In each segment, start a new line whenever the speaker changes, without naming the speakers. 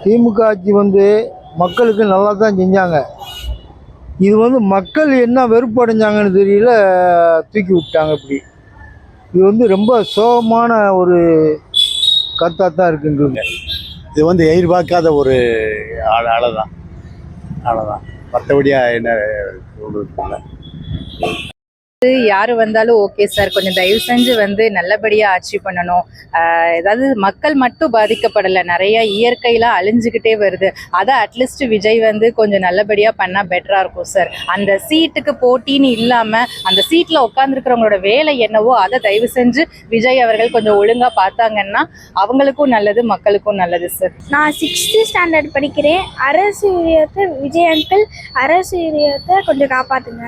திமுக ஆட்சி மக்களுக்கு நல்லா தான் செஞ்சாங்க. இது மக்கள் என்ன வெறுப்பு அடைஞ்சாங்கன்னு தெரியல, தூக்கி விட்டாங்க இப்படி. இது ரொம்ப சோகமான ஒரு கருத்தாக தான் இருக்குங்க.
இது எதிர்பார்க்காத ஒரு அவ்வளோதான் மற்றபடியாக என்ன சொல்றது.
யாரு வந்தாலும் ஓகே சார், கொஞ்சம் தயவு செஞ்சு நல்லபடியா ஆட்சி பண்ணணும். ஏதாவது மக்கள் மட்டும் பாதிக்கப்படலை, நிறைய இயற்கையெல்லாம் அழிஞ்சுக்கிட்டே வருது. அதை அட்லீஸ்ட் விஜய் கொஞ்சம் நல்லபடியா பண்ணா பெட்டரா இருக்கும் சார். அந்த சீட்டுக்கு போட்டின்னு இல்லாம அந்த சீட்ல உட்காந்துருக்கிறவங்களோட வேலை என்னவோ அதை தயவு செஞ்சு விஜய் அவர்கள் கொஞ்சம் ஒழுங்கா பார்த்தாங்கன்னா அவங்களுக்கும் நல்லது, மக்களுக்கும் நல்லது சார்.
நான் 6th ஸ்டாண்டர்ட் படிக்கிறேன். அரசு ஊழியத்தை விஜய் அங்கிள் அரசு ஊழியத்தை கொஞ்சம் காப்பாத்துங்க.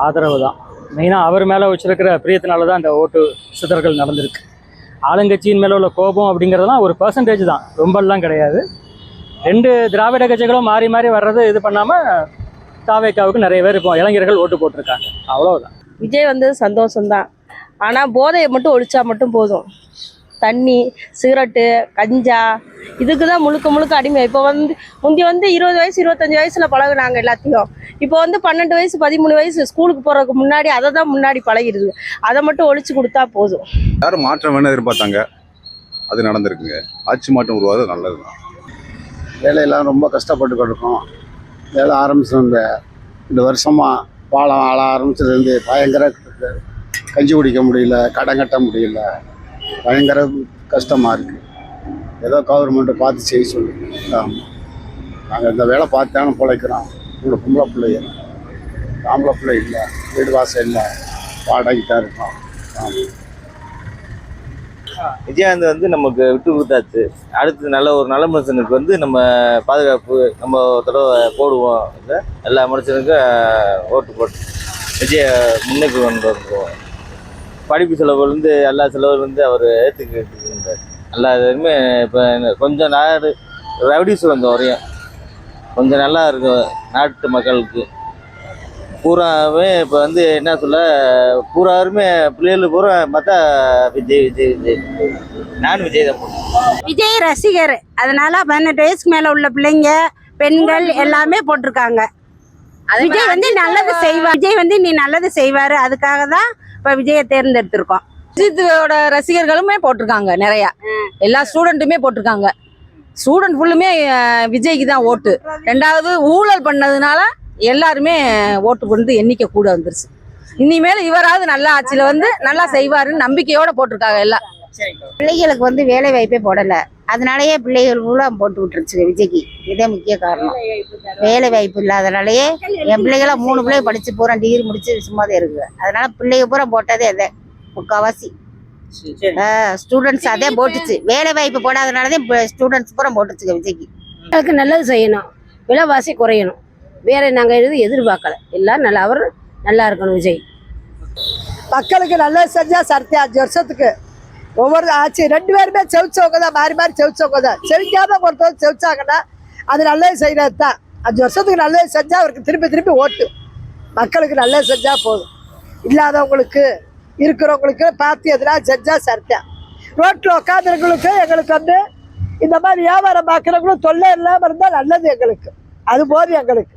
ஆதரவு தான் மெயினாக அவர் மேலே வச்சிருக்கிற பிரியத்தினால தான் இந்த ஓட்டு சிதறல்கள் நடந்திருக்கு. ஆளுங்கட்சியின் மேலே உள்ள கோபம் அப்படிங்கிறதுலாம் ஒரு பர்சன்டேஜ் தான், ரொம்பலாம் கிடையாது. 2 திராவிட கட்சிகளும் மாறி மாறி வர்றது இது பண்ணாமல் தாவேக்காவுக்கு நிறைய பேர் இப்போ இளைஞர்கள் ஓட்டு போட்டிருக்காங்க, அவ்வளோதான்.
விஜய் சந்தோஷம்தான். ஆனால் போதையை மட்டும் ஒழிச்சா மட்டும் போதும். தண்ணி, சிகரெட்டு, கஞ்சா இதுக்கு தான் முழுக்க அடிமை. இப்போ முந்தி 20 வயசு 25 வயசில் பழகுனாங்க எல்லாத்தையும். இப்போ 12 வயசு 13 வயசு ஸ்கூலுக்கு போகிறதுக்கு முன்னாடி அதை தான் முன்னாடி பழகிடுது. அதை மட்டும் ஒழிச்சு கொடுத்தா போதும்.
யாரும் மாற்றம் வேணும் எதிர்பார்த்தாங்க, அது நடந்திருக்குங்க. ஆட்சி மாற்றம் உருவாது நல்லது தான்.
வேலையெல்லாம் ரொம்ப கஷ்டப்பட்டு கொடுக்கும். வேலை ஆரம்பிச்சிருந்த இந்த வருஷமாக பாலம் ஆள ஆரம்பிச்சதுலேருந்து பயங்கர கஞ்சி குடிக்க முடியல, கடன் கட்ட முடியல, பயங்கர கஷ்டமாக இருக்குது. ஏதோ கவர்மெண்ட்டை பார்த்து செய்ய சொல்லுங்க. ஆமாம், நாங்கள் இந்த வேலை பார்த்தாலும் பிழைக்கிறோம். உங்களோட பொம்பளை பிள்ளைங்க, ஆம்பளை பிள்ளை இல்லை, வீடு வாசல் இல்லை, வாடகைக்கு தான் இருக்கோம். ஆமாம்,
விஜயகாந்த் நமக்கு விட்டு கொடுத்தாச்சு. அடுத்து ஒரு நல்ல மனுஷனுக்கு நம்ம பாதுகாப்பு நம்ம ஒரு தடவை போடுவோம். எல்லா மனுஷனுக்கும் ஓட்டு போட்டு விஜய முன்னுக்கு கொண்டு வந்துடுவோம். படிப்பு செலவுலேருந்து எல்லா செலவுலேருந்து அவர் ஏற்றுக்கிட்டு எல்லா இதுவுமே இப்போ கொஞ்சம் நாடு ரெவடியூஸ் வரையும் கொஞ்சம் நல்லா இருக்கும் நாட்டு மக்களுக்கு. பூராவே இப்போ என்ன சொல்ல, பூராருமே பிள்ளைகள் பூரா பார்த்தா விஜய் விஜய் விஜய். நான் விஜய் தான்.
விஜய் ரசிகர், அதனால 18 வயசுக்கு மேலே உள்ள பிள்ளைங்க, பெண்கள் எல்லாமே போட்டிருக்காங்க. விஜய் நல்லது செய்வார். விஜய் நீ நல்லது செய்வாரு, அதுக்காக தான் இப்போ விஜயை தேர்ந்தெடுத்திருக்கோம்.
அஜித்தோட ரசிகர்களுமே போட்டிருக்காங்க, நிறைய எல்லா ஸ்டூடெண்ட்டுமே போட்டிருக்காங்க. ஸ்டூடெண்ட் ஃபுல்லுமே விஜய்க்கு தான் ஓட்டு. 2வது ஊழல் பண்ணதுனால எல்லாருமே ஓட்டு எண்ணிக்கை கூட வந்துருச்சு. இனிமேல் இவராவது நல்ல ஆட்சியில் நல்லா செய்வாருன்னு நம்பிக்கையோட போட்டிருக்காங்க எல்லாம்.
பிள்ளைகளுக்கு வேலை வாய்ப்பே போடல, அதனாலயே பிள்ளைகள் பூரா போட்டு விட்டுருச்சு விஜய்க்கு. இதே முக்கிய காரணம். வேலை வாய்ப்பு இல்லாதனாலயே என் பிள்ளைகள 3 பிள்ளைங்க படிச்சு பூரா டிகிரி முடிச்சு சும்மாதான் இருக்கு. அதனால பிள்ளைங்க பூரா போட்டதே அதே முக்கால்வாசி ஸ்டூடெண்ட்ஸ் அதே போட்டுச்சு. வேலை வாய்ப்பு போடாதனாலதான் ஸ்டூடெண்ட்ஸ் பூரா போட்டுச்சுங்க விஜய்க்கு.
அதுக்கு நல்லது செய்யணும், விலைவாசி குறையணும், வேற நாங்கள் எதிர்பார்க்கல. எல்லாம் நல்லா, அவர் நல்லா இருக்கணும் விஜய்.
மக்களுக்கு நல்லது செஞ்சா சர்த்தி 5 வருஷத்துக்கு ஒவ்வொரு ஆட்சி 2 பேருமே செவிச்சவங்க தான், மாறி மாறி செவிச்சவங்க தான். செவிக்காம ஒருத்தவங்க செவிச்சாங்கன்னா அது நல்லது செய்யறது தான். 5 வருஷத்துக்கு நல்லது செஞ்சா அவருக்கு திருப்பி ஓட்டு. மக்களுக்கு நல்லது செஞ்சா போதும். இல்லாதவங்களுக்கு இருக்கிறவங்களுக்கு பார்த்து எதுனா செஞ்சா சர்த்தியா. ரோட்டில் உட்காந்துருங்களுக்கு எங்களுக்கு இந்த மாதிரி வியாபாரம் பார்க்குறவங்களும் தொல்லை இல்லாமல் இருந்தால் நல்லது எங்களுக்கு. அது போதும் எங்களுக்கு.